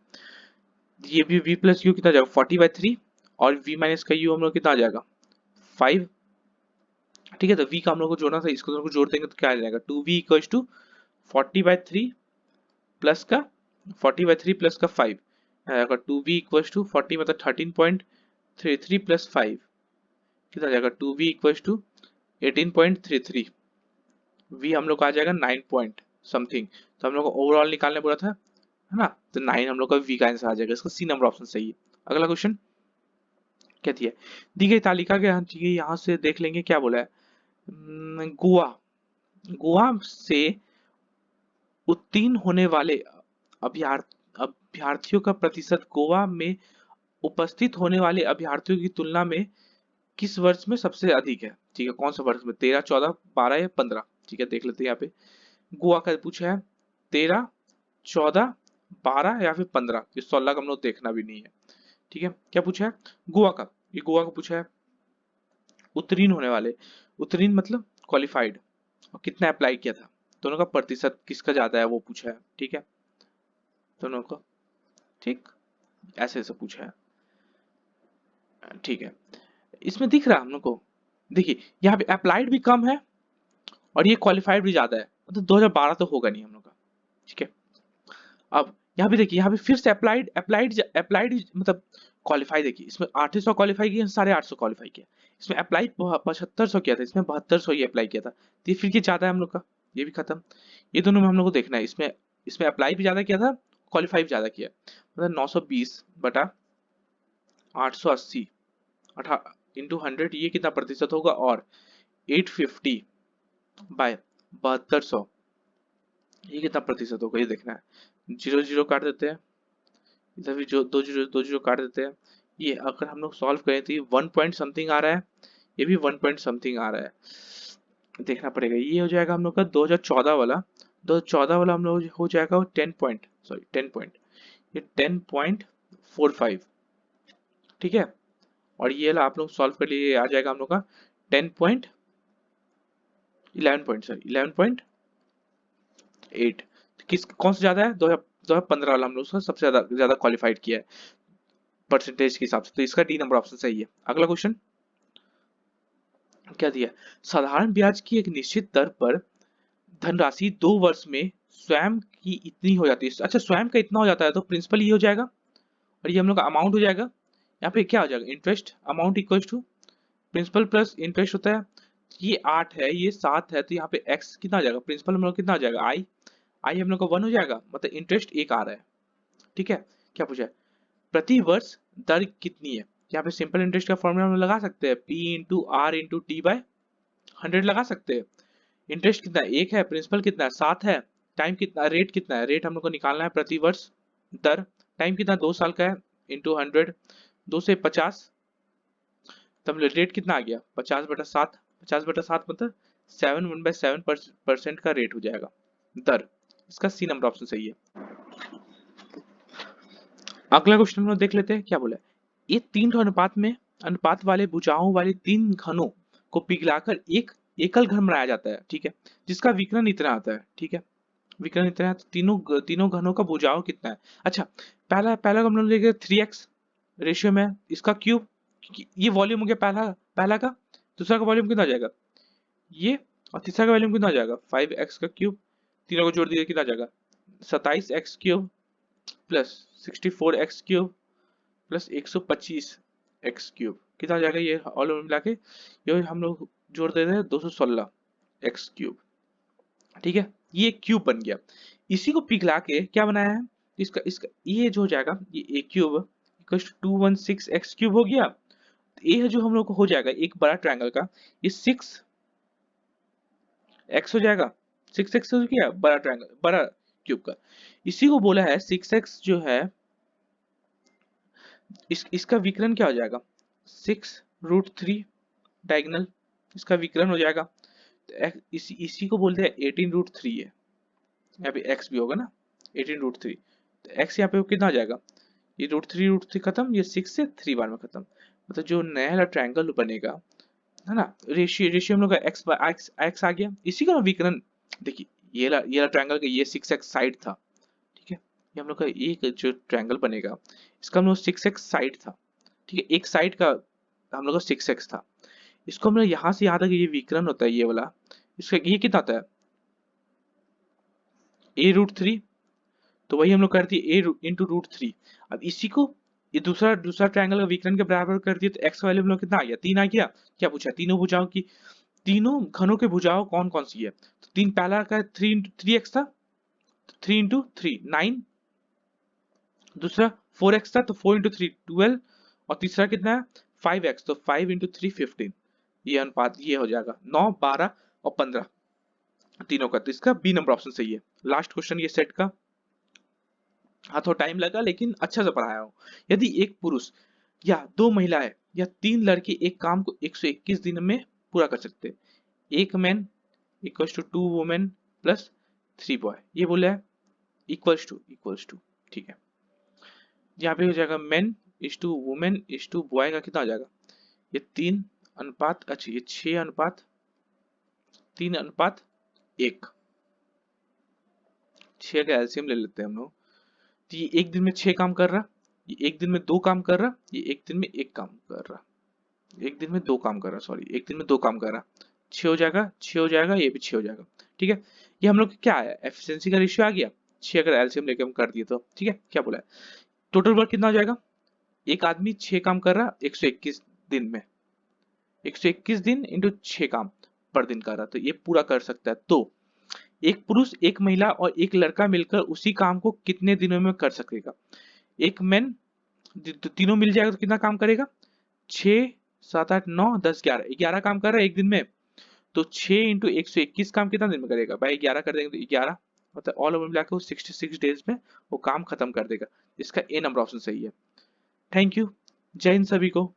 ये भी v प्लस यू कितना जाएगा 40/3, और v माइनस का u हम लोग कितना आ जाएगा 5। ठीक है, तो v का हम लोग को जोड़ना था, इसको तो जोड़ देंगे तो क्या आ जाएगा 2v इक्वल्स टू 40/3 प्लस का 40/3 प्लस का 5 आएगा, 2v इक्वल्स टू 40 मतलब 13.33 प्लस 5 कितना जाएगा, 2v इक्वल्स टू 18.33, v हम लोग का आ जाएगा 9 पॉइंट समथिंग। तो हम लोग को ओवरऑल निकालने बोला था, है ना, तो 9 हम लोग का v का आंसर आ जाएगा, इसका सी नंबर ऑप्शन सही है। अगला क्वेश्चन क्या दिया, दी गई तालिका के यहाँ से देख लेंगे क्या बोला है, गोवा, गोवा से उत्तीर्ण होने वाले अभ्यर्थियों का प्रतिशत गोवा में उपस्थित होने वाले अभ्यर्थियों की तुलना में किस वर्ष में सबसे अधिक है। ठीक है, कौन सा वर्ष में, 13 14 12 या 15। ठीक है, देख लेते हैं यहाँ पे गोवा का पूछा है, 13 14 12 या फिर 15, ये 16 का हम लोग देखना भी नहीं है। ठीक है, क्या पूछा है गोवा का, ये गोवा का पूछा है, उत्तीर्ण होने वाले, उत्तीर्ण मतलब क्वालिफाइड, और कितना अप्लाई किया था, दोनों का प्रतिशत किसका ज्यादा है वो पूछा है। ठीक है, दोनों को, ठीक, ऐसे ऐसे पूछा है। ठीक है, इसमें दिख रहा है हम लोग को, देखिए यहाँ पे अप्लाइड भी कम है और ये क्वालिफाइड भी ज्यादा है, मतलब 2012 तो होगा नहीं हम लोग का। ठीक है, अब यहाँ पे देखिए, यहाँ पे फिर से अप्लाइड अप्लाइड अप्लाइड मतलब क्वालिफाई, देखिए इसमें 800 क्वालिफाई किया, 850 क्वालिफाई किया, इसमें अप्लाइड 7500 किया था, इसमें 7200 ये अप्लाई किया था, तो ये फिर ये ज्यादा है हम लोग का, ये भी खत्म। ये दोनों में हम लोग को देखना है, इसमें इसमें अप्लाई भी ज्यादा किया था, क्वालिफाई भी ज्यादा किया, मतलब 920/880 इंटू 100, ये कितना प्रतिशत होगा, और 850/7200 ये कितना प्रतिशत होगा, ये देखना है। 0 0 काट देते हैं, इधर भी जो 2 जीरो काट देते हैं, ये अगर हम लोग सॉल्व करें तो ये 1 पॉइंट समथिंग आ रहा है, ये भी 1 पॉइंट समथिंग आ रहा है, देखना पड़ेगा। ये हो जाएगा हम लोग का 2014 वाला 2014 वाला हम लोग हो जाएगा 10 पॉइंट, ये 10.45, ठीक है। और ये वाला आप लोग सॉल्व कर लिए, आ जाएगा हम लोग का 11.8। किस कौन सा ज्यादा है? 2015 वाला हम लोग उसका सबसे ज्यादा ज्यादा क्वालिफाइड किया है परसेंटेज के हिसाब से, तो इसका डी नंबर ऑप्शन सही है। अगला क्वेश्चन क्या दिया? साधारण ब्याज की एक निश्चित दर पर धनराशि 2 वर्ष में स्वयं की इतनी हो जाती है। अच्छा, स्वयं का इतना हो जाता है तो प्रिंसिपल ये हो जाएगा और ये हम लोग का अमाउंट हो जाएगा। यहाँ पे क्या हो जाएगा? Interest amount equal to principal plus interest होता है। ये 8 है, ये 7 है, तो यहाँ पे एक्स कितना आ जाएगा? प्रिंसिपल हम लोग कितना आ जाएगा? आई। आई हम लोग का 1 हो जाएगा, मतलब इंटरेस्ट 1 आ रहा है, ठीक है। क्या पूछा है? प्रति वर्ष दर कितनी है? यहाँ पे सिंपल इंटरेस्ट का फॉर्मूला हम लगा सकते हैं, P into R into T by 100 लगा सकते हैं। इंटरेस्ट कितना है? 1 है। प्रिंसिपल कितना है? 7 है। टाइम कितना? रेट कितना है? रेट हम लोग को निकालना है प्रति वर्ष दर। टाइम कितना? 2 साल का है, इंटू 100, 2 से 50, तब रेट कितना आ गया? 50/7। 50/7 मतलब 7/1/7% का रेट हो जाएगा दर। इसका सी नंबर ऑप्शन सही है। अगला क्वेश्चन हम लोग देख लेते हैं क्या बोला है। ये 3 अनुपात में अनुपात वाले भुजाओं वाले 3 घनों को पिघलाकर एक एकल घन बनाया जाता है, ठीक है, जिसका विकर्ण इतना आता है, ठीक है। विकर्ण इतना है तो तीनों घनों का भुजाओ कितना है? अच्छा, पहला पहला हम लोग लेंगे 3x रेशियो में, इसका क्यूब, ये वॉल्यूम हो गया पहला पहला का। दूसरा का वॉल्यूम कितना आ जाएगा? ये। और तीसरा का वॉल्यूम कितना आ जाएगा? 5x का क्यूब। तीनों को जोड़ दिए कितना आ जाएगा? 27x cube plus 64x cube plus 125x cube, कितना आ जाएगा? ये ऑल ओवर मिला के ये हम लोग जोड़ दे रहे हैं 216x क्यूब, ठीक है। ये क्यूब बन गया। इसी को पिघला के क्या बनाया है? इसका इसका ये जो हो जाएगा, ये a cube equal to 216x cube हो गया। ये है जो हम लोग को हो जाएगा एक बड़ा ट्रायंगल का, ये 6x हो जाएगा। 6x हो गया बड़ा ट्रायंगल, बड़ा क्यूब का। इसी को बोला है 6x जो है, इसका विकर्ण क्या हो जाएगा? 6√3 डायगोनल, इसका विकर्ण हो जाएगा। तो इसी को बोलते हैं 18√3 है। यहाँ पे x भी होगा ना, 18√3, तो x यहाँ पे कितना आ जाएगा? ये √3 खत्म, ये 6 से 3 बार में खत्म, मतलब जो नया ट्रायंगल बनेगा, है ना, रेशियो हम लोग का x आ गया। इसी का विकर्ण देखिए, ये ट्रायंगल का ये 6x साइड था, ठीक है। ये हम लोग का एक जो ट्रायंगल बनेगा, इसका हम लोग 6x साइड था, ठीक है। एक साइड का हम लोग का 6x था। इसको हम लोग यहाँ से यहाँ तक ये विकर्ण होता है, ये वाला, इसका ये कितना आता है? a√3, तो वही हम लोग कर दिए a इंटू √3। अब इसी को ये दूसरा दूसरा ट्रायंगल का विकर्ण के बराबर कर दिए, तो x वैल्यू हम लोग कितना आ गया? 3 आ गया। क्या पूछा? तीनों भुजाओं की, तीनों घनों के भुजाओं कौन कौन सी है? तो तीन, पहला का 3x था, 3 इंटू 3 9, दूसरा 4x था तो 4 इंटू 3 12, और तीसरा कितना है? 5x, तो 5 इंटू 3 15। ये अनुपात ये हो जाएगा 9 12 और 15 तीनों का, तो इसका बी नंबर ऑप्शन सही है। लास्ट क्वेश्चन ये सेट का, हाँ थोड़ा टाइम लगा लेकिन अच्छा से पढ़ाया हूँ। यदि एक पुरुष या 2 महिलाएं या 3 लड़के एक काम को 121 दिन में पूरा कर सकते हैं, एक man equals to 2 women plus 3 boy, ये बोला है इक्वल्स टू, ठीक है। यहाँ पे हो जाएगा man is to women is to boy का कितना हो जाएगा? ये 3 अनुपात, अच्छा ये 6 अनुपात 3 अनुपात 1, 6 का एलसीएम ले लेते हैं हम लोग। तो ये एक दिन में 6 काम कर रहा, ये एक दिन में 2 काम कर रहा, ये एक दिन में 1 काम कर रहा, एक दिन में 2 काम कर रहा, सॉरी एक दिन में 2 काम कर रहा। 6 हो जाएगा, 6 हो जाएगा, ये भी 6 हो जाएगा, ठीक है। ये हम लोग क्या आया? एफिशिएंसी का रेशियो आ गया 6, अगर एलसीएम लेके हम कर दिए तो, ठीक है। क्या बोला है? टोटल वर्क कितना हो जाएगा? एक आदमी 6 काम कर रहा 121 दिन में, 121 दिन इंटू 6 काम पर दिन कर रहा, तो ये पूरा कर सकता है। तो एक पुरुष एक महिला और एक लड़का मिलकर उसी काम को कितने दिनों में कर सकेगा? एक मैन तीनों मिल जाएगा तो कितना काम करेगा? 6 7 8 9 10 11, 11 काम कर रहा है एक दिन में, तो 6 इंटू 121 काम कितना दिन में करेगा भाई? 11 कर देंगे तो 11, मतलब ऑल ओवर मिलाकर वो 66 डेज में वो काम खत्म कर देगा। इसका ए नंबर ऑप्शन सही है। थैंक यू, जय हिंद सभी को।